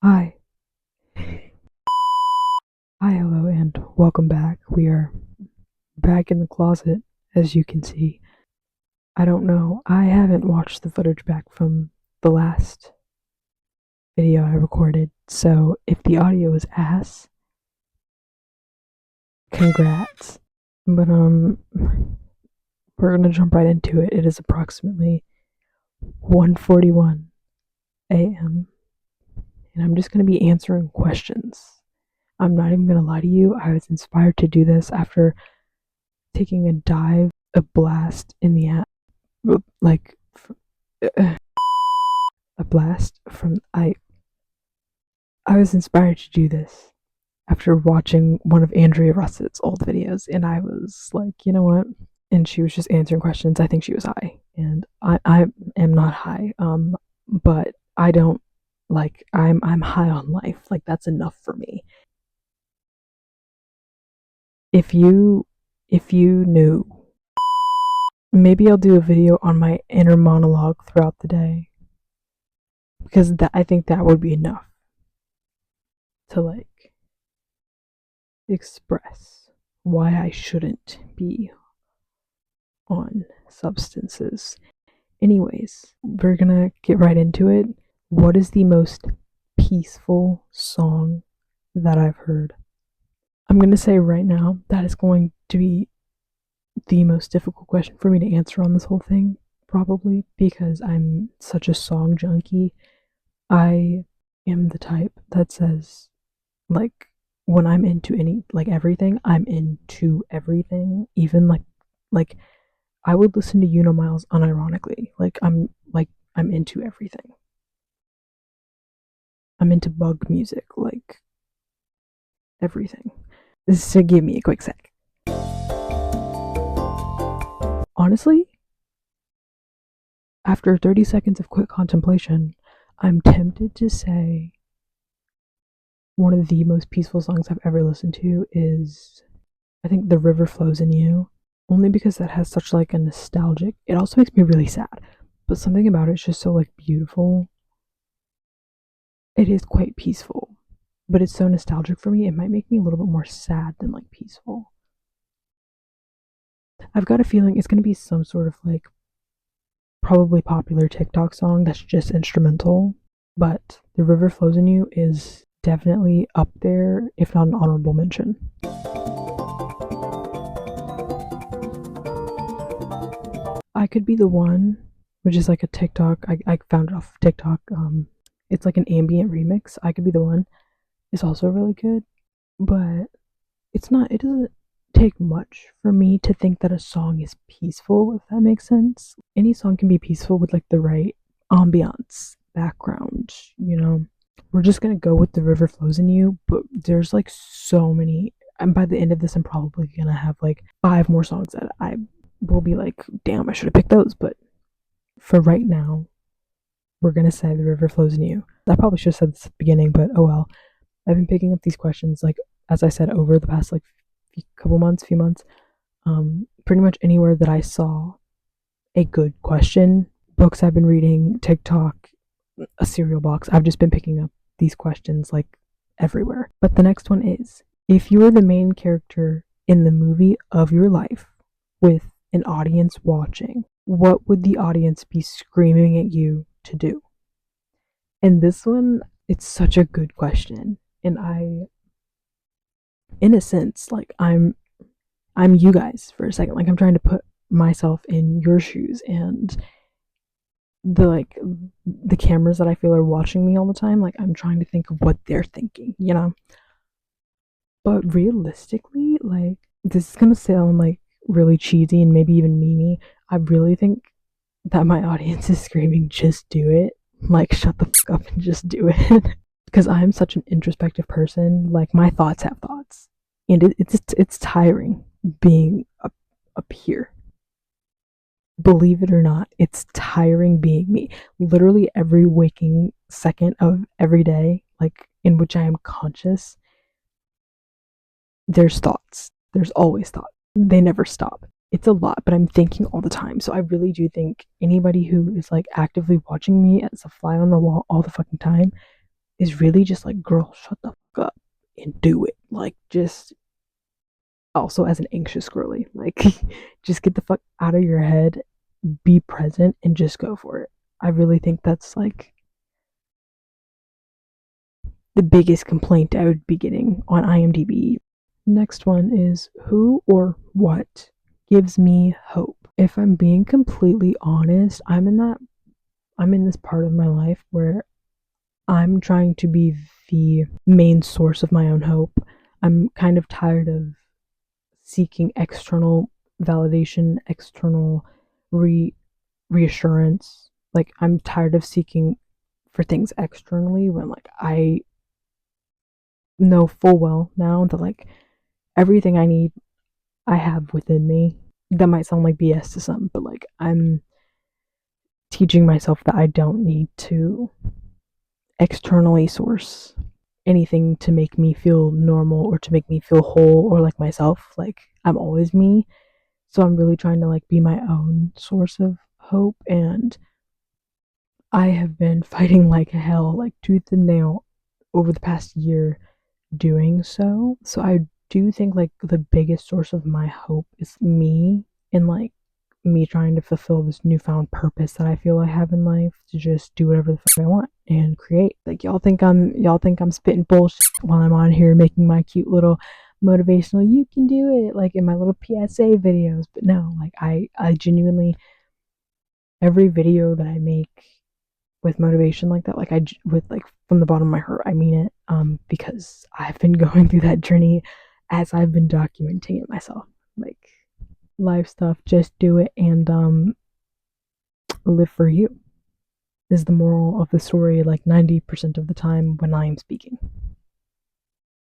Hi. Hi, hello, and welcome back. We are back in the closet, as you can see. I don't know. I haven't watched the footage back from the last video I recorded, so if the audio is ass, congrats. But, we're gonna jump right into it. It is approximately 1:41 a.m., and I'm just gonna be answering questions. I'm not even gonna lie to you, I was inspired to do this after taking a blast in the like a blast from I was inspired to do this after watching one of Andrea Russett's old videos, and I was like, you know what? And she was just answering questions. I think she was high, and I am not high. But I don't I'm high on life. Like that's enough for me. If you knew, maybe I'll do a video on my inner monologue throughout the day because I think that would be enough to like express why I shouldn't be on substances. Anyways, we're gonna get right into it. What is the most peaceful song that I've heard? I'm gonna say right now that is going to be the most difficult question for me to answer on this whole thing, probably because I'm such a song junkie. I am the type that says, like, when I'm into everything, I'm into everything. Even like I would listen to Miles unironically. I'm into everything. I'm into bug music, like everything. So give me a quick sec. Honestly, after 30 seconds of quick contemplation, I'm tempted to say one of the most peaceful songs I've ever listened to is, I think, The River Flows in You, only because that has such like a nostalgic, it also makes me really sad, but something about it is just so like beautiful. It is quite peaceful, but it's so nostalgic for me, it might make me a little bit more sad than like peaceful. I've got a feeling it's going to be some sort of like probably popular TikTok song that's just instrumental, but The River Flows in You is definitely up there, if not an honorable mention. I Could Be the One, which is like a TikTok. I found it off of TikTok. It's like an ambient remix. I Could Be the One is also really good, but it's not. It doesn't take much for me to think that a song is peaceful. If that makes sense, any song can be peaceful with like the right ambiance, background. We're just gonna go with The River Flows in You, but there's like so many. And by the end of this, I'm probably gonna have like 5 more songs that I will be like, damn, I should have picked those. But for right now, we're gonna say The River Flows in You. I probably should have said this at the beginning, but oh well. I've been picking up these questions, like as I said, over the past like few months. Pretty much anywhere that I saw a good question, books I've been reading, TikTok, a cereal box. I've just been picking up these questions like everywhere. But the next one is, if you were the main character in the movie of your life with an audience watching, what would the audience be screaming at you to do? And this one, it's such a good question. And in a sense, like I'm you guys for a second. Like I'm trying to put myself in your shoes, and the cameras that I feel are watching me all the time, like I'm trying to think of what they're thinking. But realistically, like this is gonna sound like really cheesy and maybe even memey. I really think that my audience is screaming, just do it. Like shut the fuck up and just do it. Because I'm such an introspective person. Like my thoughts have thoughts. And it's tiring being up here. Believe it or not, it's tiring being me. Literally every waking second of every day, like in which I am conscious, there's thoughts. There's always thoughts. They never stop. It's a lot, but I'm thinking all the time. So I really do think anybody who is like actively watching me as a fly on the wall all the fucking time, is really just like, girl, shut the fuck up and do it. Like, just also as an anxious girly, like, just get the fuck out of your head, be present, and just go for it. I really think that's like the biggest complaint I would be getting on IMDb. Next one is who or what gives me hope. If I'm being completely honest, I'm in this part of my life where I'm trying to be the main source of my own hope. I'm kind of tired of seeking external validation, external reassurance. Like, I'm tired of seeking for things externally when, like, I know full well now that, like, everything I need, I have within me. That might sound like BS to some, but, like, I'm teaching myself that I don't need to externally source anything to make me feel normal or to make me feel whole or like myself. Like, I'm always me. So I'm really trying to like be my own source of hope, and I have been fighting like hell, like tooth and nail over the past year doing so. So I do think like the biggest source of my hope is me, and like me trying to fulfill this newfound purpose that I feel I have in life to just do whatever the fuck I want and create. Like, y'all think I'm spitting bullshit while I'm on here making my cute little motivational "you can do it" like in my little PSA videos, but no, like I genuinely, every video that I make with motivation like that, like with like from the bottom of my heart, I mean it, because I've been going through that journey as I've been documenting it myself. Like, life stuff, just do it, and live for you is the moral of the story, like 90% of the time when I am speaking.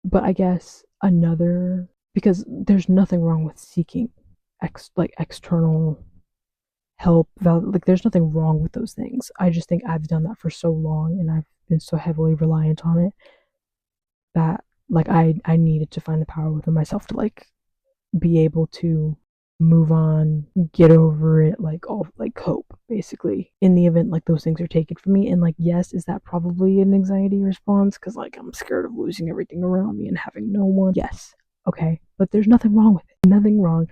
But I guess another, because there's nothing wrong with seeking like external help, like there's nothing wrong with those things. I just think I've done that for so long and I've been so heavily reliant on it that like I needed to find the power within myself to like be able to move on, get over it, like all like cope basically in the event like those things are taken from me. And like, yes, is that probably an anxiety response because like I'm scared of losing everything around me and having no one? Yes, okay, but there's nothing wrong with it. Nothing wrong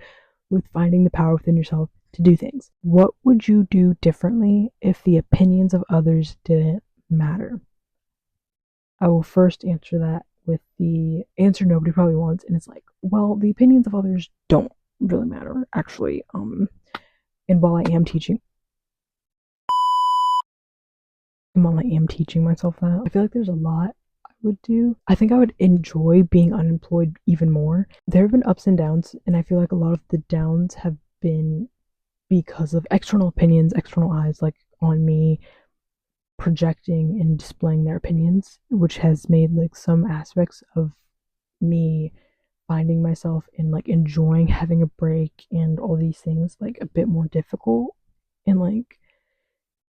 with finding the power within yourself to do things. What would you do differently if the opinions of others didn't matter? I will first answer that with the answer nobody probably wants, and it's like, well, the opinions of others don't really matter, actually. And while I am teaching myself that, I feel like there's a lot I would do. I think I would enjoy being unemployed even more. There have been ups and downs, and I feel like a lot of the downs have been because of external opinions, external eyes, like on me projecting and displaying their opinions, which has made like some aspects of me finding myself in like enjoying having a break and all these things like a bit more difficult and like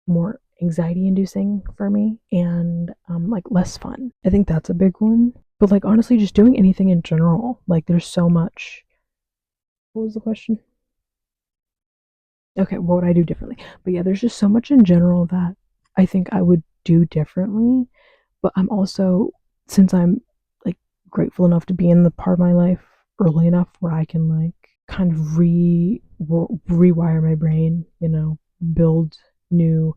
more anxiety inducing for me, and like less fun. I think that's a big one. But like honestly, just doing anything in general, like there's so much. What was the question? Okay, what would I do differently? But yeah, there's just so much in general that I think I would do differently. But I'm also, since I'm like grateful enough to be in the part of my life early enough where I can like kind of rewire my brain, you know, build new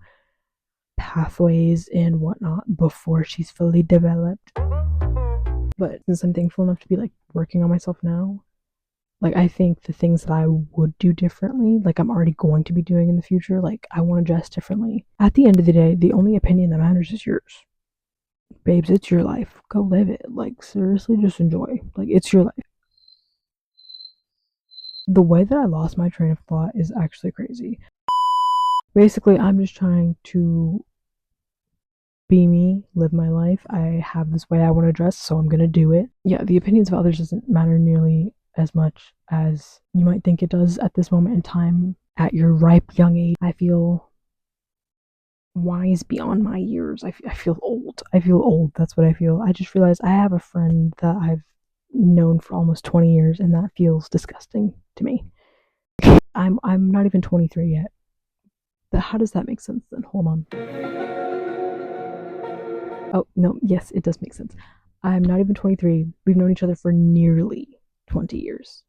pathways and whatnot before she's fully developed. But since I'm thankful enough to be like working on myself now, like I think the things that I would do differently, like I'm already going to be doing in the future, like I want to dress differently. At the end of the day, the only opinion that matters is yours. Babes, it's your life. Go live it. Like seriously, just enjoy. Like it's your life. The way that I lost my train of thought is actually crazy. Basically, I'm just trying to be me, live my life. I have this way I want to dress, so I'm gonna do it. Yeah, the opinions of others doesn't matter nearly as much as you might think it does at this moment in time. At your ripe young age, I feel wise beyond my years. I feel old. I feel old. That's what I feel. I just realized I have a friend that I've known for almost 20 years, and that feels disgusting to me. I'm not even 23 yet. But how does that make sense then? Hold on. Oh, no, yes, it does make sense. I'm not even 23. We've known each other for nearly 20 years.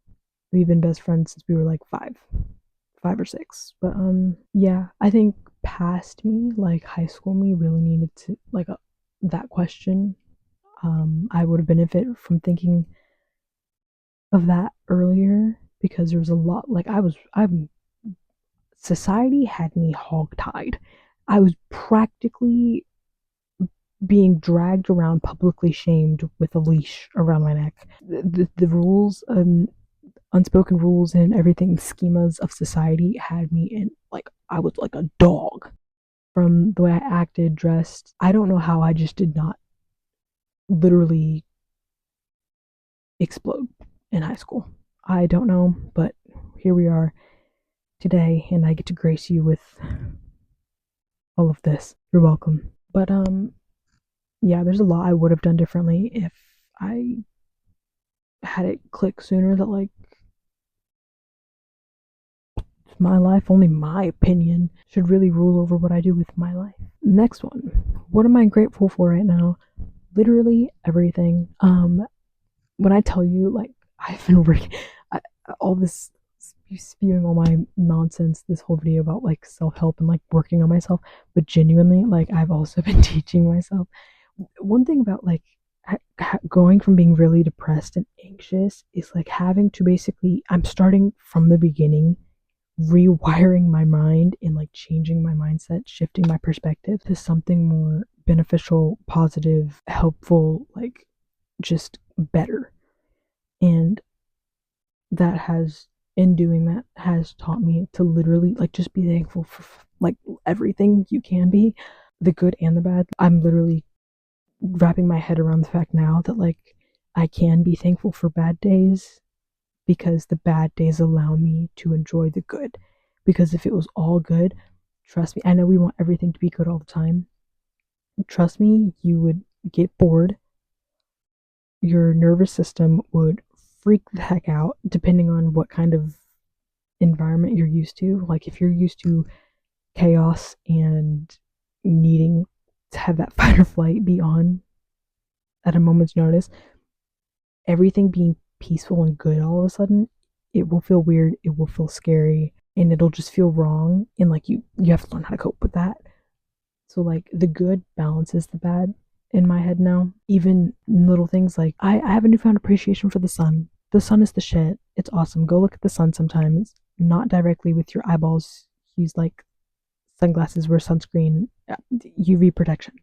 We've been best friends since we were like 5 or 6. But yeah, I think past me, like high school me, really needed to like that question. I would have benefited from thinking of that earlier because there was a lot. Like I'm society had me hogtied. I was practically being dragged around, publicly shamed with a leash around my neck. The rules and unspoken rules and everything, schemas of society had me in like I was like a dog from the way I acted, dressed. I don't know how I just did not literally explode in high school. I don't know, but here we are today, and I get to grace you with all of this. You're welcome. But yeah, there's a lot I would have done differently if I had it click sooner that like my life, only my opinion, should really rule over what I do with my life. Next one. What am I grateful for right now? Literally everything. When I tell you, like, I've been working, I, all this spewing all my nonsense this whole video about like self-help and like working on myself, but genuinely, like, I've also been teaching myself. One thing about like going from being really depressed and anxious is like having to basically, I'm starting from the beginning, rewiring my mind and like changing my mindset, shifting my perspective to something more beneficial, positive, helpful, like just better. And that has, in doing that, has taught me to literally like just be thankful for like everything you can be, the good and the bad. I'm literally wrapping my head around the fact now that like I can be thankful for bad days because the bad days allow me to enjoy the good. Because if it was all good, trust me, I know we want everything to be good all the time. Trust me, you would get bored. Your nervous system would freak the heck out depending on what kind of environment you're used to. Like if you're used to chaos and needing to have that fight or flight be on at a moment's notice, everything being peaceful and good all of a sudden, it will feel weird, it will feel scary, and it'll just feel wrong. And like you have to learn how to cope with that. So like the good balances the bad in my head now. Even little things like I have a newfound appreciation for the sun. The sun is the shit. It's awesome. Go look at the sun sometimes. Not directly with your eyeballs. Use like sunglasses, wear sunscreen, UV protection.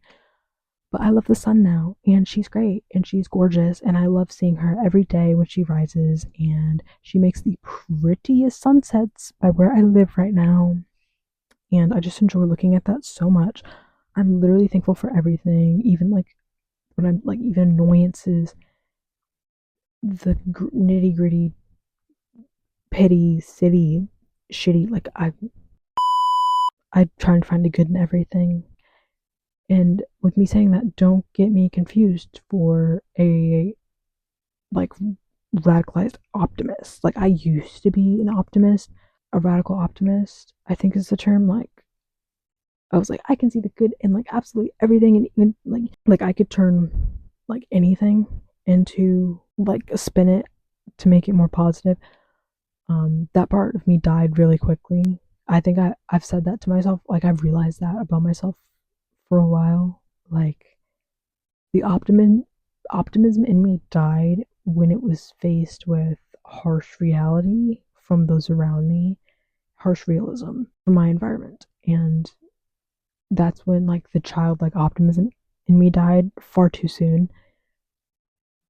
But I love the sun now, and she's great, and she's gorgeous, and I love seeing her every day when she rises, and she makes the prettiest sunsets by where I live right now, and I just enjoy looking at that so much. I'm literally thankful for everything, even like when I'm like even annoyances, the nitty gritty, petty, city, shitty. Like I try and find the good in everything. And with me saying that, don't get me confused for a like radicalized optimist. Like I used to be an optimist, a radical optimist, I think is the term. Like I was like, I can see the good in like absolutely everything, and even like I could turn like anything into like a spin it to make it more positive. That part of me died really quickly. I think I've said that to myself. Like I've realized that about myself for a while. Like the optimism in me died when it was faced with harsh reality from those around me, harsh realism from my environment. And that's when like the childlike optimism in me died far too soon.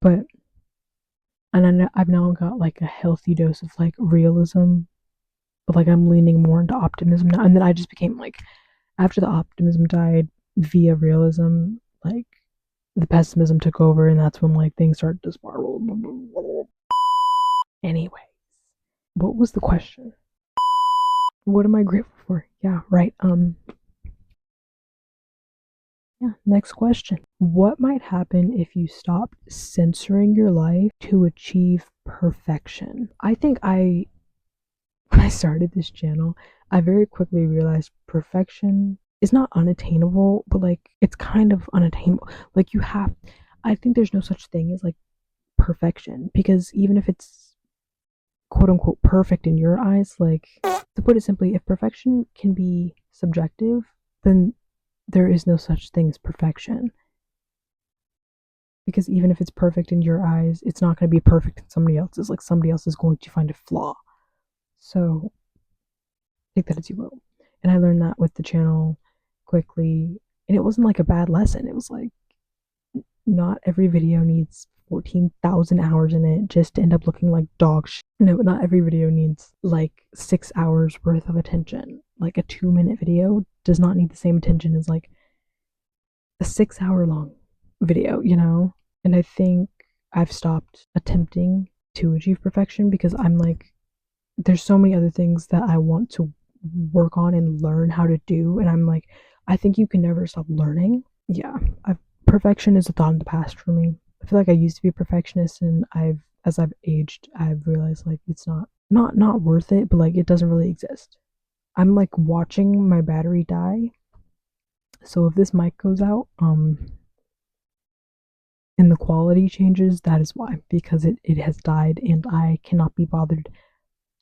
But I've now got like a healthy dose of like realism, but like I'm leaning more into optimism now. And then I just became like, after the optimism died via realism, like the pessimism took over, and that's when like things started to spiral. Anyway, what was the question? What am I grateful for? Yeah, right. Yeah, next question. What might happen if you stopped censoring your life to achieve perfection? I think when I started this channel, I very quickly realized perfection it's not unattainable, but like it's kind of unattainable. Like you have, I think there's no such thing as like perfection, because even if it's quote unquote perfect in your eyes, like to put it simply, if perfection can be subjective, then there is no such thing as perfection. Because even if it's perfect in your eyes, it's not going to be perfect in somebody else's. Like somebody else is going to find a flaw. So take that as you will. And I learned that with the channel quickly. And it wasn't like a bad lesson. It was like not every video needs 14,000 hours in it just to end up looking like dog shit. No, not every video needs like 6 hours worth of attention. Like a 2-minute video does not need the same attention as like a 6 hour long video, you know? And I think I've stopped attempting to achieve perfection because I'm like, there's so many other things that I want to work on and learn how to do. And I'm like, I think you can never stop learning. Yeah, perfection is a thought in the past for me. I feel like I used to be a perfectionist, and as I've aged, I've realized like it's not worth it, but like it doesn't really exist. I'm like watching my battery die. So if this mic goes out, and the quality changes, that is why, because it has died and I cannot be bothered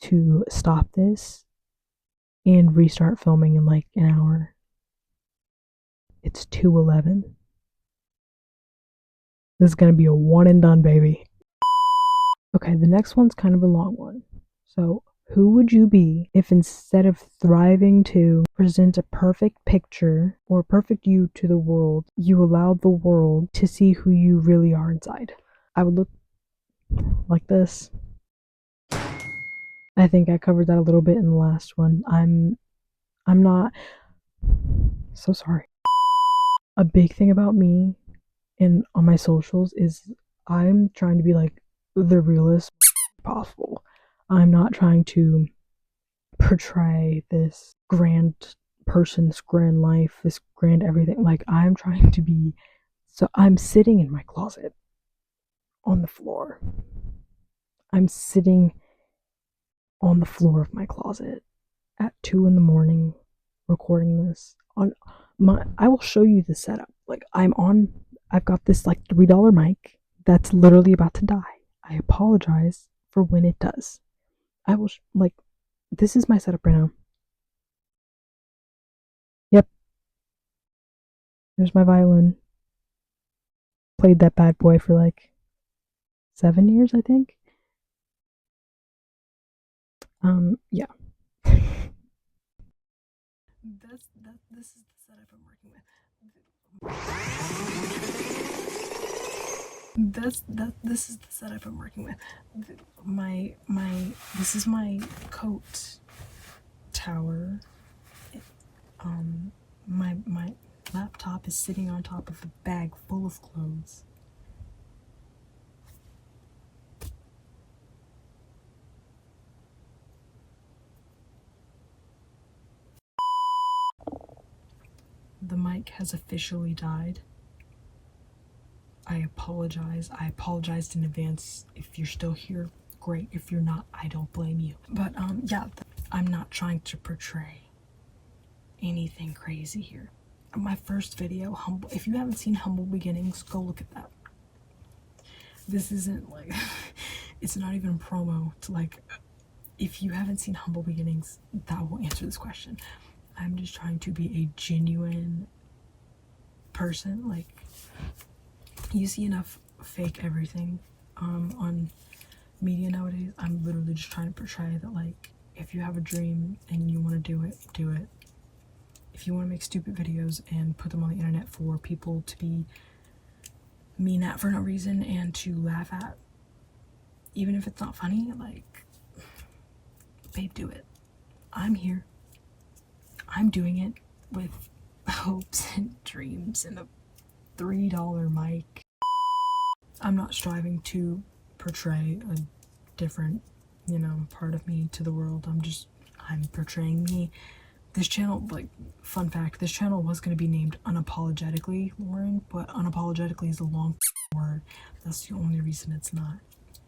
to stop this and restart filming in like an hour. It's 2:11. This is gonna be a one and done, baby. Okay, the next one's kind of a long one. So, who would you be if instead of thriving to present a perfect picture or perfect you to the world, you allowed the world to see who you really are inside? I would look like this. I think I covered that a little bit in the last one. I'm not so sorry. A big thing about me and on my socials is I'm trying to be like the realest possible. I'm not trying to portray this grand person's grand life, this grand everything. Like I'm trying to be, so I'm sitting in my closet on the floor. I'm sitting on the floor of my closet at 2 in the morning recording this on my, I will show you the setup. Like I've got this like $3 mic that's literally about to die. I apologize for when it does. I will like, this is my setup right now. Yep, there's my violin. Played that bad boy for like 7 years, I think. Yeah. This is the setup I'm working with. This is the setup I'm working with. This is my coat tower. My laptop is sitting on top of a bag full of clothes. The mic has officially died. I apologize. I apologized in advance. If you're still here, great. If you're not, I don't blame you. But yeah, I'm not trying to portray anything crazy here. My first video, if you haven't seen Humble Beginnings, go look at that. This isn't like, it's not even promo to like, if you haven't seen Humble Beginnings, that will answer this question. I'm just trying to be a genuine person. Like, you see enough fake everything on media nowadays. I'm literally just trying to portray that, like, if you have a dream and you want to do it, do it. If you want to make stupid videos and put them on the internet for people to be mean at for no reason and to laugh at, even if it's not funny, like, babe, do it. I'm here. I'm doing it with hopes and dreams and a $3 mic. I'm not striving to portray a different, part of me to the world. I'm portraying me. This channel, like, fun fact, this channel was going to be named Unapologetically Lauren, but unapologetically is a long word. That's the only reason it's not.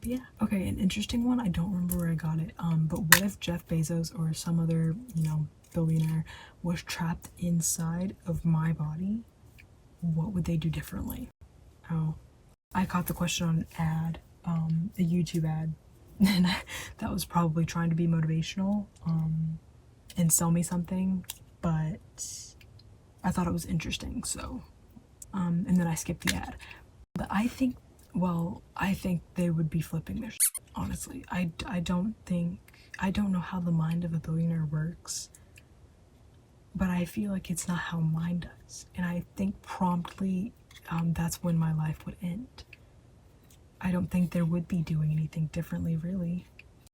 But yeah. Okay, an interesting one. I don't remember where I got it. But what if Jeff Bezos or some other, billionaire was trapped inside of my body, what would they do differently? Oh, I caught the question on an ad, a YouTube ad, and that was probably trying to be motivational and sell me something, but I thought it was interesting, so and then I skipped the ad. But I think, well, I think they would be flipping their shit, honestly. I don't know how the mind of a billionaire works, but I feel like it's not how mine does. And I think promptly that's when my life would end. I don't think there would be doing anything differently, really.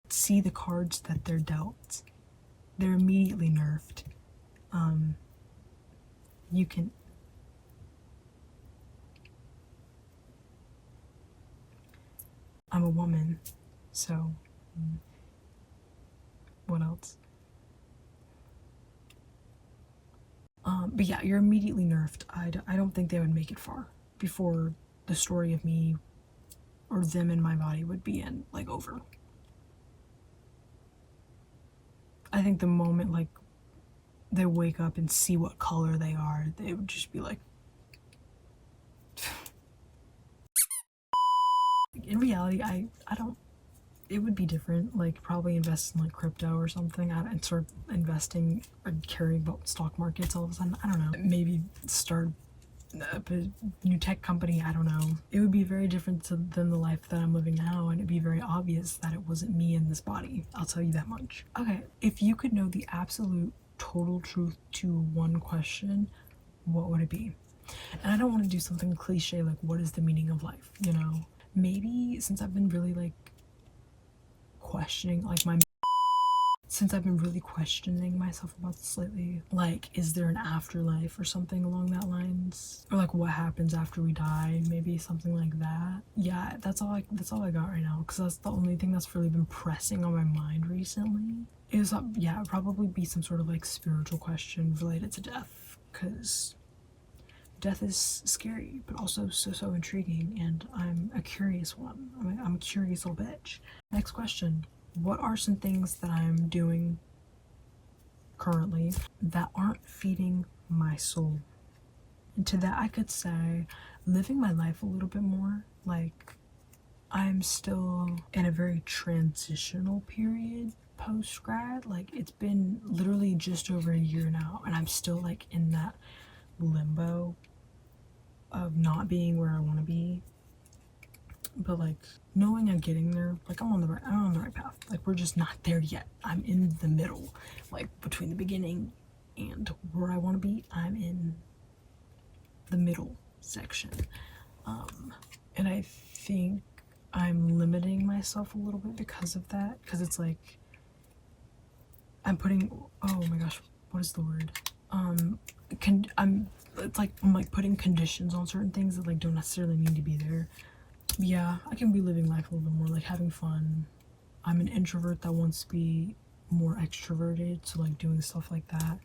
See the cards that they're dealt. They're immediately nerfed. You can... I'm a woman, so... what else? But yeah, you're immediately nerfed. I don't think they would make it far before the story of me or them in my body would be like over. I think the moment like they wake up and see what color they are, they would just be like... in reality, I don't... it would be different, like probably invest in like crypto or something and start investing or caring about stock markets all of a sudden. I don't know, maybe start a new tech company. I don't know. It would be very different than the life that I'm living now, and it'd be very obvious that it wasn't me in this body. I'll tell you that much. Okay, if you could know the absolute total truth to one question, what would it be? And I don't want to do something cliche like what is the meaning of life, you know? Maybe since I've been really like questioning like questioning myself about this lately, like is there an afterlife or something along that lines, or like what happens after we die, maybe something like that. Yeah, that's all I got right now, because that's the only thing that's really been pressing on my mind recently. It was yeah, it'd probably be some sort of like spiritual question related to death, because death is scary but also so intriguing, and I'm a curious one. I'm a curious little bitch. Next question. What are some things that I'm doing currently that aren't feeding my soul? And to that I could say living my life a little bit more. Like, I'm still in a very transitional period post-grad. Like, it's been literally just over a year now, and I'm still like in that limbo of not being where I want to be, but like knowing I'm getting there. Like I'm on the right path. Like we're just not there yet. I'm in the middle, like between the beginning and where I want to be. I'm in the middle section, and I think I'm limiting myself a little bit because of that, because it's like I'm putting, oh my gosh, what is the word, it's like I'm like putting conditions on certain things that like don't necessarily need to be there. Yeah, I can be living life a little bit more, like having fun. I'm an introvert that wants to be more extroverted, so like doing stuff like that.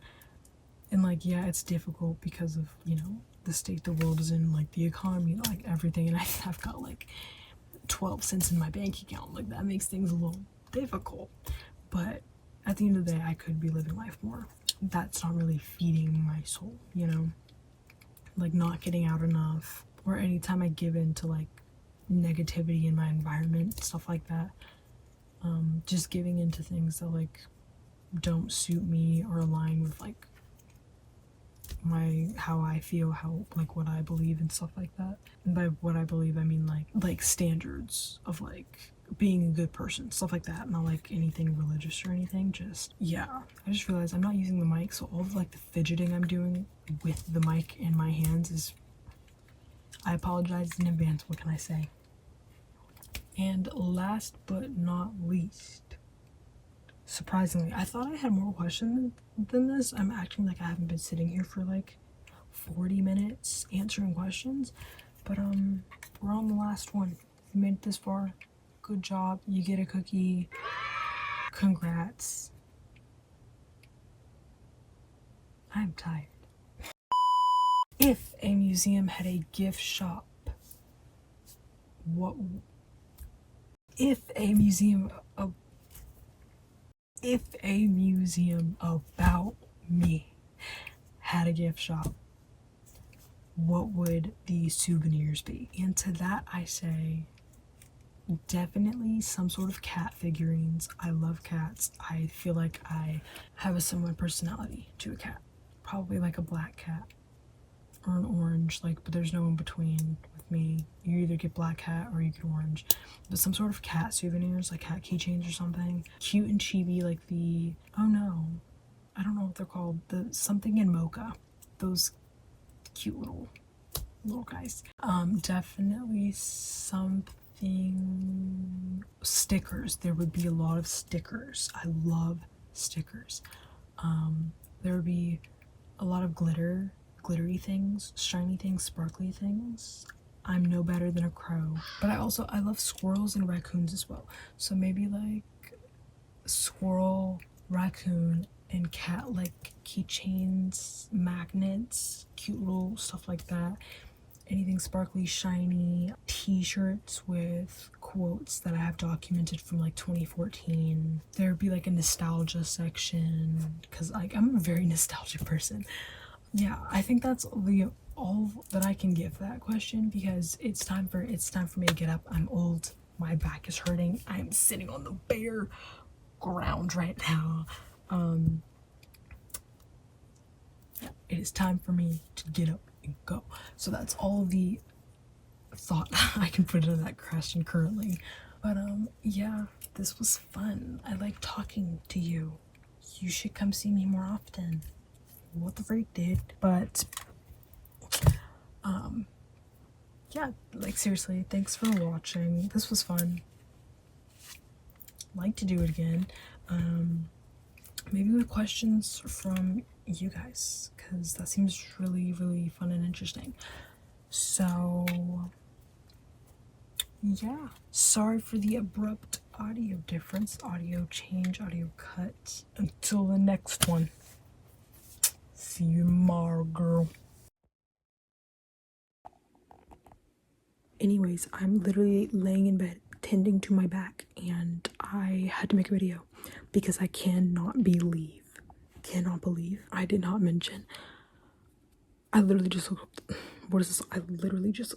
And like, yeah, it's difficult because of, you know, the state the world is in, like the economy, like everything, and I've got like 12 cents in my bank account. Like that makes things a little difficult, but at the end of the day I could be living life more. That's not really feeding my soul, you know, like not getting out enough, or anytime I give in to like negativity in my environment, stuff like that, just giving into things that like don't suit me or align with like how I feel, how like what I believe and stuff like that. And by what I believe I mean like standards of like being a good person, stuff like that, not like anything religious or anything. Just, yeah, I just realized I'm not using the mic, so all of like the fidgeting I'm doing with the mic in my hands is, I apologize in advance. What can I say? And last but not least, surprisingly, I thought I had more questions than this. I'm acting like I haven't been sitting here for like 40 minutes answering questions, but we're on the last one. If you made it this far, good job. You get a cookie. Congrats. I'm tired. If a museum had a gift shop, what... if a museum... oh, If a museum about me had a gift shop, what would the souvenirs be? And to that I say definitely some sort of cat figurines. I love cats. I feel like I have a similar personality to a cat. Probably like a black cat or an orange, like, but there's no in between with me. You either get black cat or you get orange. But some sort of cat souvenirs, like cat keychains or something. Cute and chibi, like the, oh no, I don't know what they're called. The something in mocha. Those cute little guys. Definitely something, stickers. There would be a lot of stickers. I love stickers. There would be a lot of glittery things, shiny things, sparkly things. I'm no better than a crow. But I love squirrels and raccoons as well. So maybe like squirrel, raccoon, and cat, like keychains, magnets, cute little stuff like that. Anything sparkly, shiny, t-shirts with quotes that I have documented from like 2014. There'd be like a nostalgia section because like I'm a very nostalgic person. Yeah, I think that's all that I can give that question because it's time for me to get up. I'm old. My back is hurting. I'm sitting on the bare ground right now. Yeah, it is time for me to get up and go. So that's all the thought I can put into that question currently. But yeah, this was fun. I like talking to you. You should come see me more often. What the freak, dude? But yeah, like seriously, thanks for watching. This was fun. Like to do it again. Maybe with questions from you guys, because that seems really fun and interesting. So yeah, sorry for the abrupt audio difference, audio change, audio cut. Until the next one, see you tomorrow, girl. Anyways, I'm literally laying in bed tending to my back and I had to make a video because I cannot believe I did not mention. I literally just looked up, what is this? I literally just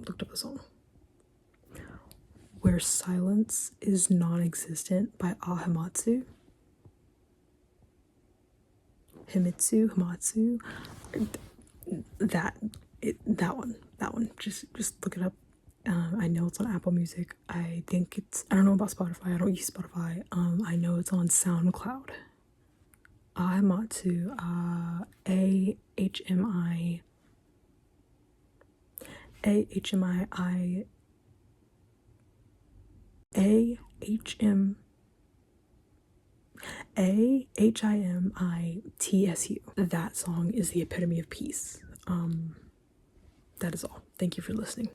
looked up the song. Where Silence is Non-Existent by Himatsu. That one. Just look it up. I know it's on Apple Music. I think I don't know about Spotify. I don't use Spotify. I know it's on SoundCloud. Ahimatsu, AHMI, AHMI, AHIMITSU. That song is the epitome of peace. That is all. Thank you for listening.